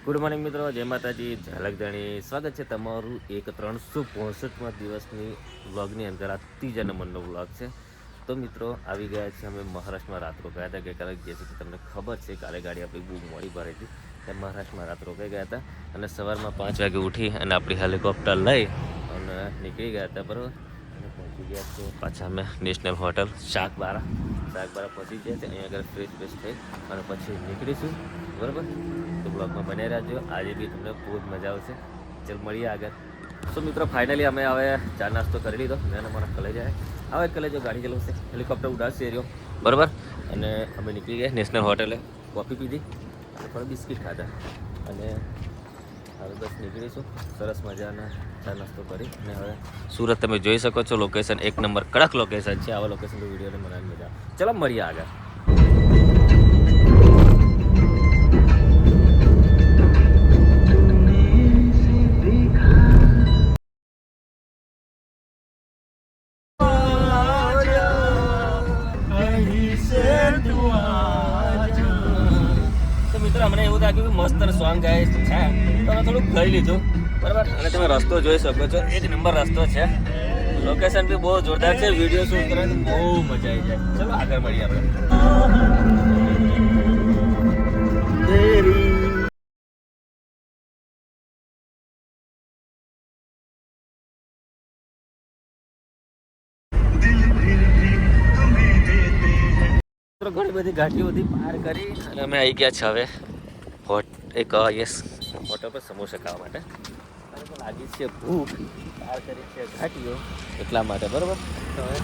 Good morning મિત્રો, જય માતાજી, ઝલક જાણી. સ્વાગત છે તમારું એક 365મા દિવસની વ્લોગની અંદર. આ ત્રીજા નંબરનો વ્લોગ છે. તો મિત્રો આવી ગયા છે અમે મહારાષ્ટ્રમાં રાત રોકાયા હતા. ગઈકાલે જેથી તમને ખબર છે કાલે ગાડી આપણી બહુ મોડી ભરાઈ હતી ત્યાં મહારાષ્ટ્રમાં રાત રોકાઈ ગયા હતા અને સવારમાં 5 વાગે ઉઠી અને આપણી હેલિકોપ્ટર લઈ અને નીકળી ગયા હતા. બરાબર, અને પહોંચી ગયા છે પાછા અમે નેશનલ હોટલ શાકબારા પહોંચી ગયા છે. અહીંયા આગળ ફ્રેશ થઈ અને પછી નીકળીશું. બરાબર, તો બ્લોગમાં બને રહેજો. આજે બી તમને બહુ જ મજા આવશે. ચાલ મળીએ આગળ. સો મિત્રો ફાઇનલી અમે હવે ચા નાસ્તો કરી લીધો. મેં અમારા કલેજ આવે કલેજો ગાડી ચલાવશે, હેલિકોપ્ટર ઉડાડશે એરિયો. બરાબર, અને અમે નીકળી ગયા નેશનલ હોટેલે. કોફી પીધી અને થોડા બિસ્કિટ ખાધા અને હવે બસ નીકળીશું. સરસ મજાના ચા નાસ્તો કરી અને હવે સુરત તમે જોઈ શકો છો. લોકેશન એક નંબર કડક લોકેશન છે. આવા લોકેશન તો વિડીયોને બનાવવાની મજા આવે. ચલો મળીએ આગળ. મને એવું લાગ્યું કે મસ્ત સોંગ ગાય છે તો અમે થોડુંક ગઈ લીધું. બરાબર, અને તમે રસ્તો જોઈ શકો છો. એક નંબર રસ્તો છે. લોકેશન બી બહુ જોરદાર છે. વિડીયો શૂટ કરવાની બહુ મજા આવી જાય. ચલો આગળ મળીએ આપણે. ઘણી બધી ગાડીઓ બધી પાર કરી અને અમે આવી ગયા છે હવે એક હોટલ પર સમોસા ખાવા માટે. લાગી છે ભૂખ, પાર કરી છે ઘાટીઓ એટલા માટે. બરાબર, તો હવે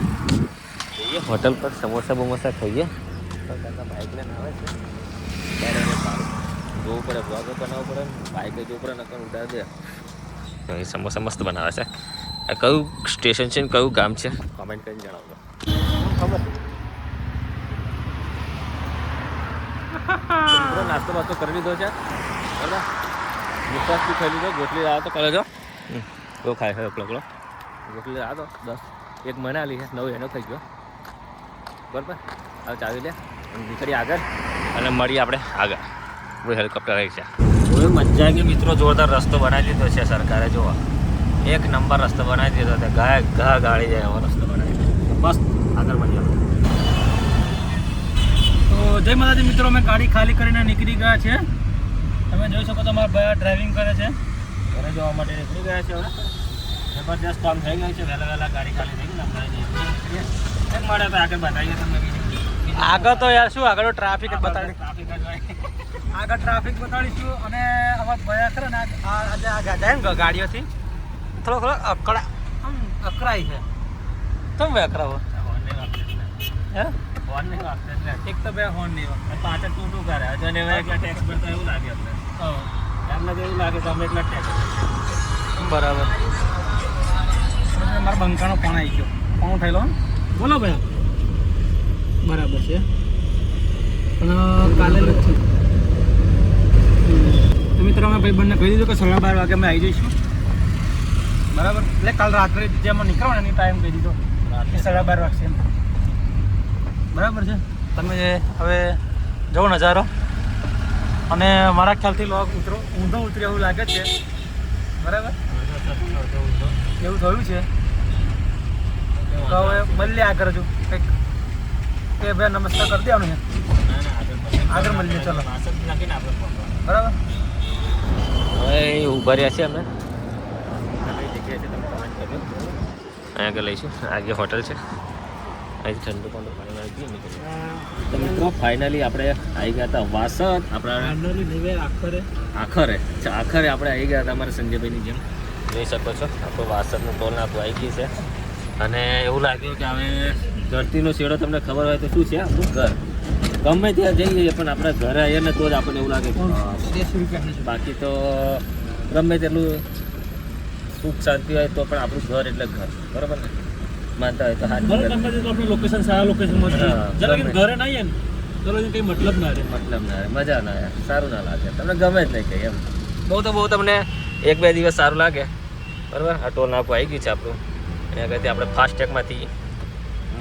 જઈએ હોટલ પર સમોસા બમોસા ખાઈએ. બાઇક લઈને આવે છે ત્યારે જોવું પડે, બ્લોગ બનાવવું પડે, બાઇક જોવું પડે, નકર ઉડાડી દે. અહીં સમોસા મસ્ત બનાવે છે. આ કયું સ્ટેશન છે ને કયું ગામ છે કોમેન્ટ કરીને જણાવજો. ખબર નાસ્તો બાસ્તો કરી લીધો છે. બરાબર, મુસ્તાસ બી ખાઈ લીધો. ગોટલી આવ્યો તો કરે જો બહુ ખાય છે. એકલો ગોટલી આવ્યો તો 10 એક મને આલી છે, 9 એનો થઈ ગયો. બરાબર, હવે ચાવી લે નીકળી આગળ અને મળીએ આપણે આગળ. આપણું હેલિકોપ્ટર આવી છે. બહુ મજા આવી મિત્રો. જોરદાર રસ્તો બનાવી દીધો છે સરકારે. જોવા એક નંબર રસ્તો બનાવી દીધો છે. ઘા ગાડી જાય એવો રસ્તો બનાવી દીધો. મસ્ત આગળ મળીએ. તો જય માતાજી મિત્રો, અમે ગાડી ખાલી કરીને નીકળી ગયા છે. તમે જોઈ શકો તો મારા ભાઈ ડ્રાઇવિંગ કરે છે. ઘરે જવા માટે નીકળી ગયા છે. હવે જબરદસ્ત કામ થઈ ગયું છે. વહેલા ગાડી ખાલી થઈ ગઈ. એક મળે તો આગળ બતાવીએ તમને. આગળ તો યાર શું, આગળ ટ્રાફિક જ બતાડી, ટ્રાફિક જ હોય. આગળ ટ્રાફિક બતાડીશું. અને અમારા ભાઈ કરે ને આજે આ જાય ને ગાડીઓથી થોડો અકરાય છે. તમે ભાઈ અકરાવો હે હોર્ન નહીં વાગતો એટલે. એક તો બે હોર્ન નહીં વાગતો, પાછળ ટૂટું કરે હજુ ને એકલા ટેક્સ ભરતા એવું લાગે અમને. એમને તો એવું લાગે તો અમે એકલા ટેક્સ. બરાબર. મારા બંકાનો ફોન આવી ગયો. ફોન ઉઠાઈ લો. બોલો ભાઈ. બરાબર છે, પણ કાલે નથી. તો મિત્રો અમે ભાઈ બંને કહી દીધું કે 12:30 વાગે અમે આવી જઈશું. બરાબર, એટલે કાલ રાત્રે જેમ નીકળો ને એની ટાઈમ કહી દીધો કે 12:30 વાગશે એમ. બરાબર છે. તમે હવે જવો નજારો. અને મારા ખ્યાલથી લોક ઊંધો ઉતરે એવું લાગે છે. બરાબર, એવું થયું છે. તો હવે મળીએ આગળ. હજુ કંઈક કે ભાઈ નમસ્કાર કરી દેવાનું છે. આગળ મળીએ. ચલો બરાબર. હવે ઊભા રહ્યા છે અમે. કઈ જગ્યાએ છે તમે કમેન્ટ કરજો. અહીંયા આગળ લઈશું. આગળ હોટલ છે. અહીં ઠંડુ પાણી આવી ગયું. તો મિત્રો ફાઇનલી આપણે આવી ગયા હતા વાસદ. આપણા આખરે આપણે આવી ગયા હતા અમારા સંજયભાઈની જેમ. જોઈ શકો છો આપણું વાસદનું ટોલ નાકું આવી ગયું છે. અને એવું લાગ્યું કે હવે ધરતીનો શેડો તમને ખબર હોય તો શું છે આપણું ઘર. ગમે ત્યાં જઈએ પણ આપણે ઘરે આવીએ ને તો જ આપણને એવું લાગે. બાકી તો ગમે તેટલું સુખ શાંતિ હોય તો પણ આપણું ઘર એટલે ઘર. બરાબર ને, માનતા હોય તો આપણે લોકેશન સારા લોકેશનમાં ઘરે ના આવીએ ને તો કંઈ મતલબ ના રહે. મજા ના આવે, સારું ના લાગે. તમને ગમે જ નહીં કંઈ એમ. બહુ તમને 1-2 દિવસ સારું લાગે. બરાબર, આ ટોલ નાકું આવી ગયું છે આપણું. એના કરતી આપણે ફાસ્ટેગમાંથી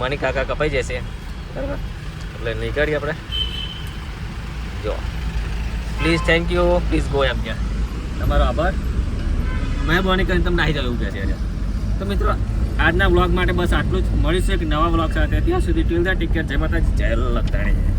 મની કાકા કપાઈ જશે. બરાબર, એટલે નીકળીએ આપણે. જો please thank you please go એમ કે તમારો આભાર મહેરબાની કરીને તમે નાહી જાવ એવું કહે છે તો મિત્રો આજના વ્લોગ માટે બસ આટલું જ. મળીશું એક નવા વ્લોગ સાથે. ત્યાં સુધી ટીલ ધ ટિકિટ જય માતાજી જય લખતાણી.